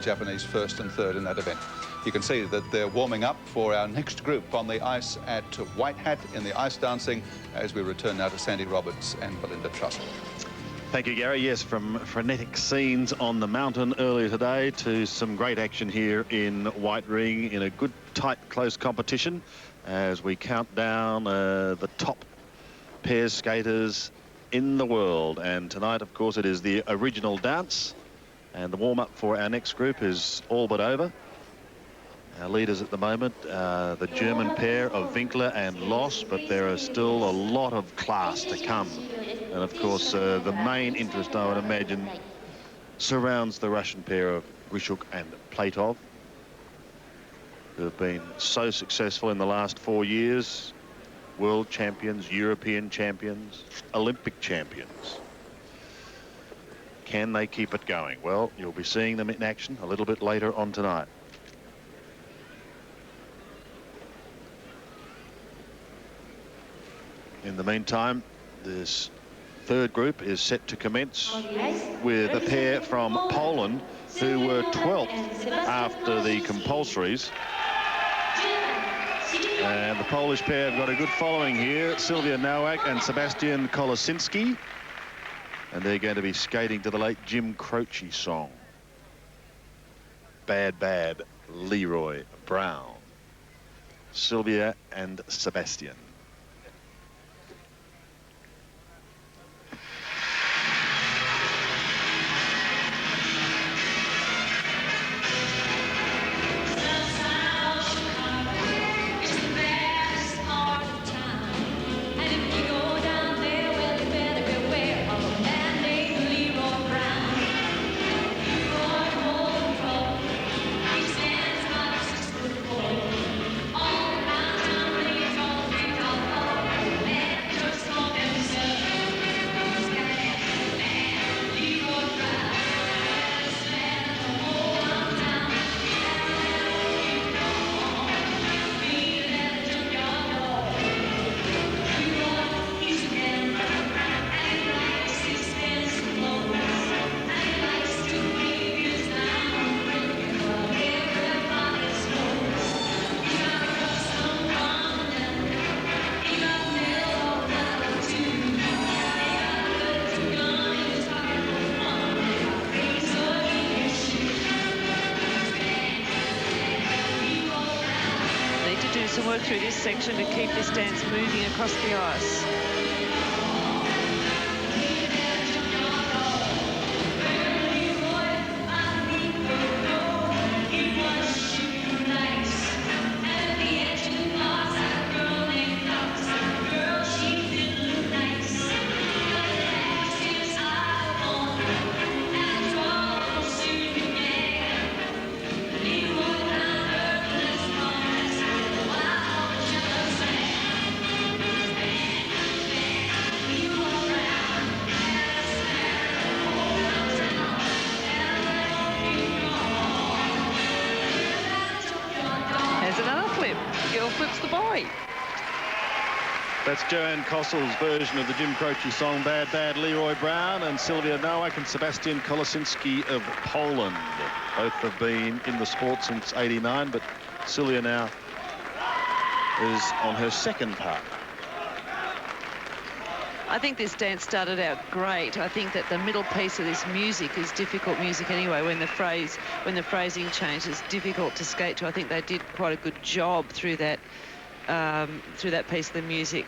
Japanese first and third in that event. You can see that they're warming up for our next group on the ice at White Hat in the ice dancing as we return now to Sandy Roberts and Belinda Trussell. Thank you, Gary. Yes, from frenetic scenes on the mountain earlier today to some great action here in White Ring in a good, tight, close competition as we count down the top pairs skaters in the world. And tonight, of course, it is the original dance. And the warm-up for our next group is all but over. Our leaders at the moment, the German pair of Winkler and Loss, but there are still a lot of class to come. And of course, the main interest, I would imagine, surrounds the Russian pair of Grishuk and Platov, who have been so successful in the last 4 years. World champions, European champions, Olympic champions. Can they keep it going? Well, you'll be seeing them in action a little bit later on tonight. In the meantime, this third group is set to commence with a pair from Poland who were 12th after the compulsories. And the Polish pair have got a good following here, Sylwia Nowak and Sebastian Kolosinski. And they're going to be skating to the late Jim Croce song, Bad Bad Leroy Brown. Sylwia and Sebastian. Work through this section to keep this dance moving across the ice. Flips the boy. That's Joanne Kossel's version of the Jim Croce song Bad Bad Leroy Brown, and Sylwia Nowak and Sebastian Kolosinski of Poland. Both have been in the sport since '89, but Sylwia now is on her second part. I think this dance started out great. I think that the middle piece of this music is difficult music anyway. When the phrasing changes, it's difficult to skate to. I think they did quite a good job through that piece of the music.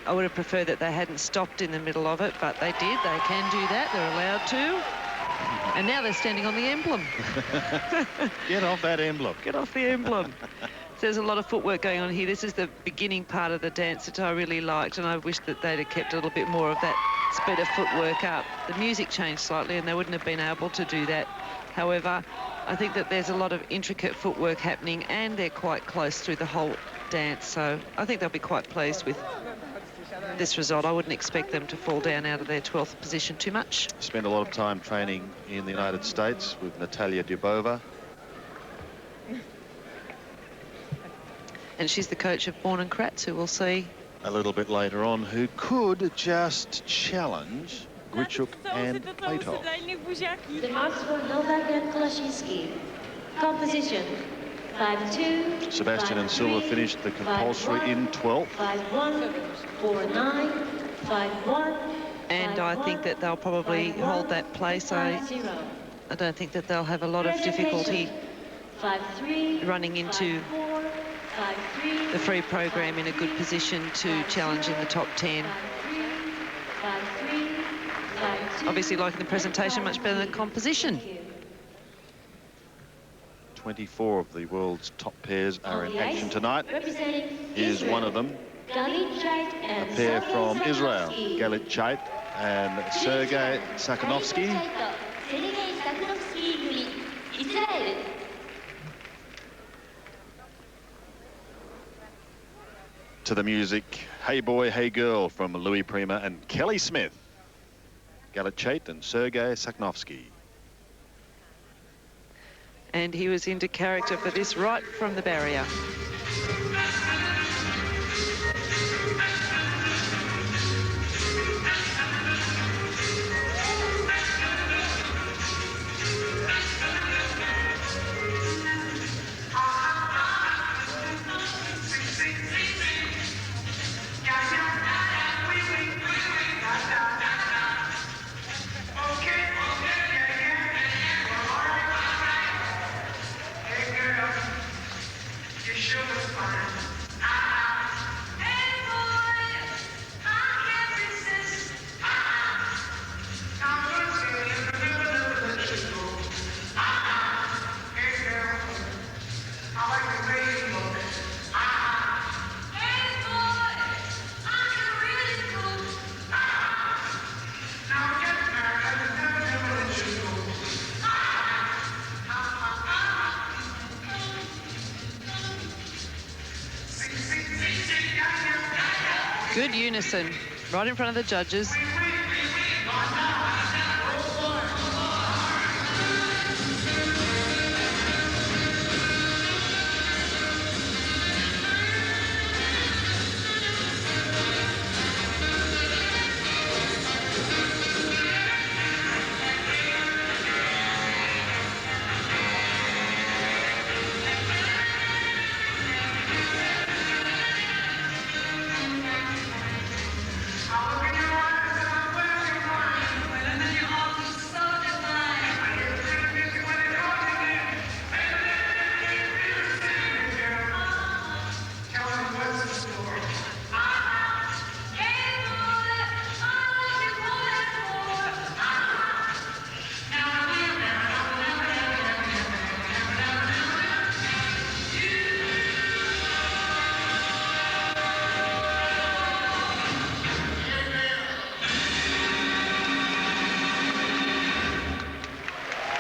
I would have preferred that they hadn't stopped in the middle of it, but they did. They can do that. They're allowed to. And now they're standing on the emblem. Get off that emblem. Get off the emblem. There's a lot of footwork going on here. This is the beginning part of the dance that I really liked, and I wish that they'd have kept a little bit more of that speed of footwork up. The music changed slightly, and they wouldn't have been able to do that. However, I think that there's a lot of intricate footwork happening, and they're quite close through the whole dance, so I think they'll be quite pleased with this result. I wouldn't expect them to fall down out of their 12th position too much. Spent a lot of time training in the United States with Natalia Dubova. And she's the coach of Born and Kratz, who we'll see a little bit later on, who could just challenge Grichuk and Platov. The marks for Novak and Kolashevsky. Composition 5-2. Sebastian and Silva finished the compulsory in 12th. 5-1, 4-9, 5-1. And I think that they'll probably hold that place. I don't think that they'll have a lot of difficulty running into the free program in a good position to challenge in the top 10. Obviously liking the presentation much better than the composition. 24 of the world's top pairs are in action tonight. Here's one of them. A pair from Israel, Galit Chait and Sergei Sakhanovsky. To the music, Hey Boy, Hey Girl from Louis Prima and Kelly Smith. Galit Chait and Sergei Sakhanovsky. And he was into character for this right from the barrier. Good unison, right in front of the judges.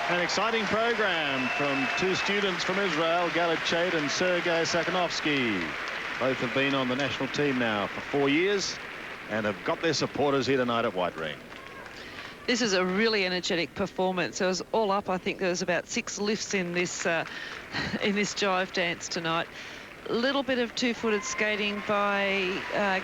An exciting program from two students from Israel, Galit Chait and Sergei Sakhanovsky. Both have been on the national team now for 4 years and have got their supporters here tonight at White Ring. This is a really energetic performance. It was all up. I think there was about 6 lifts in this jive dance tonight. A little bit of two-footed skating by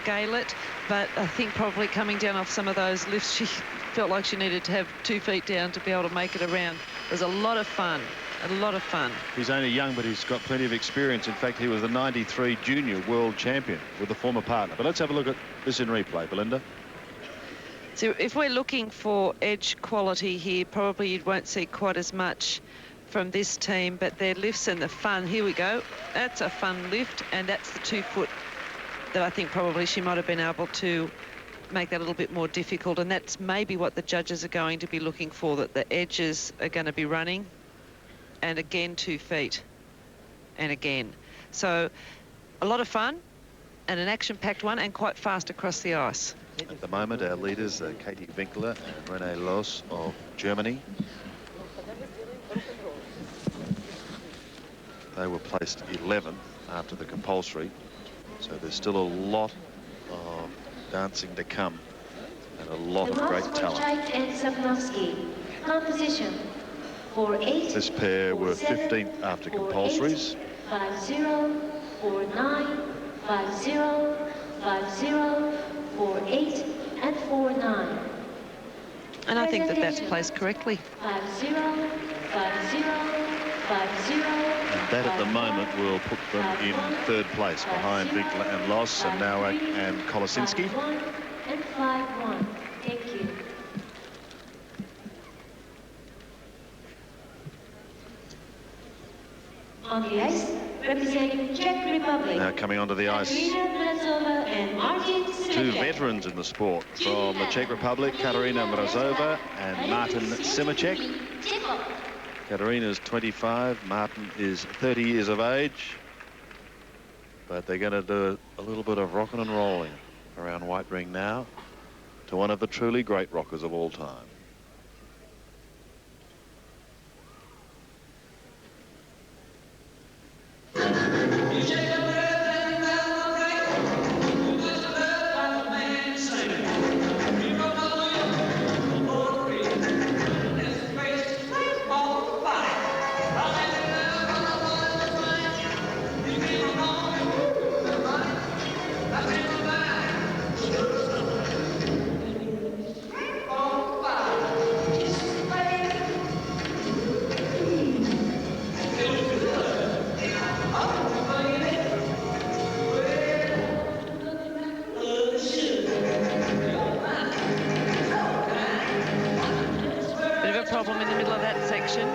Galit, but I think probably coming down off some of those lifts, she felt like she needed to have 2 feet down to be able to make it around. It was a lot of fun, a lot of fun. He's only young, but he's got plenty of experience. In fact, he was the 93 junior world champion with a former partner. But let's have a look at this in replay, Belinda. So if we're looking for edge quality here, probably you won't see quite as much from this team, but their lifts and the fun. Here we go. That's a fun lift, and that's the 2 foot that I think probably she might have been able to make that a little bit more difficult, and that's maybe what the judges are going to be looking for, that the edges are going to be running, and again 2 feet, and again. So a lot of fun, and an action-packed one, and quite fast across the ice. At the moment, our leaders are Katie Winkler and Renee Loos of Germany. They were placed 11th after the compulsory, so there's still a lot of dancing to come and a lot of great talent. This pair were 15th after compulsories. 5-0, 4-9, 5-0, 5-0, 4-8, and 4-9. And I think that that's placed correctly. 5-0, 5-0, 5-0. And that at the moment will put them in third place behind Winkler and Loss and Nowak and Kolosinski. 5-1 and 5-1. Thank you. On the ice, representing Czech Republic. Now coming onto the ice, Katerina Mrazova and Martin two Simicek. veterans in the sport from the Czech Republic, Katerina Mrazova and Martin Simicek. Katerina's 25, Martin is 30 years of age. But they're going to do a little bit of rocking and rolling around White Ring now to one of the truly great rockers of all time. Problem in the middle of that section.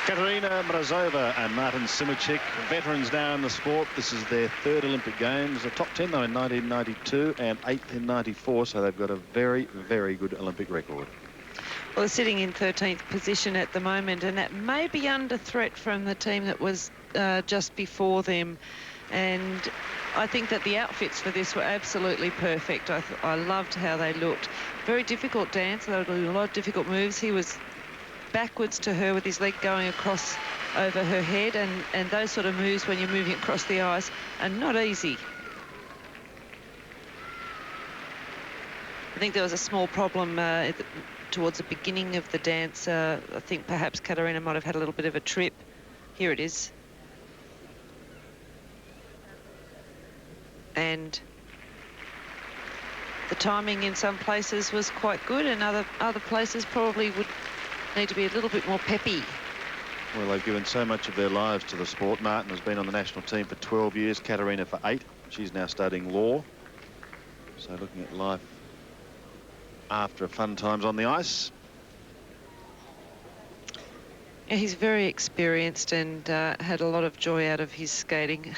Katerina Mrazova and Martin Simicek, veterans now in the sport. This is their third Olympic Games. The top 10 though in 1992 and 8th in 94, so they've got a very, very good Olympic record. Well, they're sitting in 13th position at the moment, and that may be under threat from the team that was just before them. And I think that the outfits for this were absolutely perfect. I loved how they looked. Very difficult dance. They were doing a lot of difficult moves. He was backwards to her with his leg going across over her head, and those sort of moves when you're moving across the ice are not easy. I think there was a small problem towards the beginning of the dance. I think perhaps Katerina might have had a little bit of a trip. Here it is. And the timing in some places was quite good, and other places probably would need to be a little bit more peppy. Well, they've given so much of their lives to the sport. Martin has been on the national team for 12 years, Katerina for 8. She's now studying law. So looking at life after fun times on the ice. Yeah, he's very experienced and had a lot of joy out of his skating.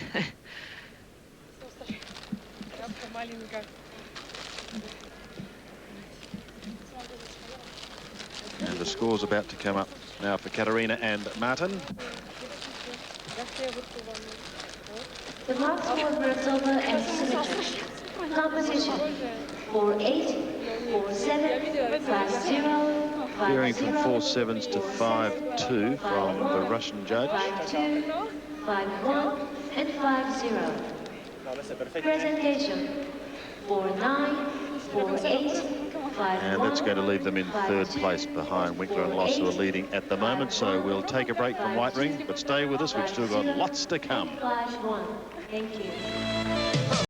And the score's about to come up now for Katerina and Martin. The marks for Mrazova and Simicek. Composition 4-8, 4-7, 5-0, 5-0. Veering from 4-7s to 5-2 from the Russian judge. 5-2, 5-1, and 5-0. Presentation 4-9, 4-8. And that's going to leave them in third place behind Winkler and Loss, who are leading at the moment. So we'll take a break from White Ring, but stay with us. We've still got lots to come. 5-1. Thank you.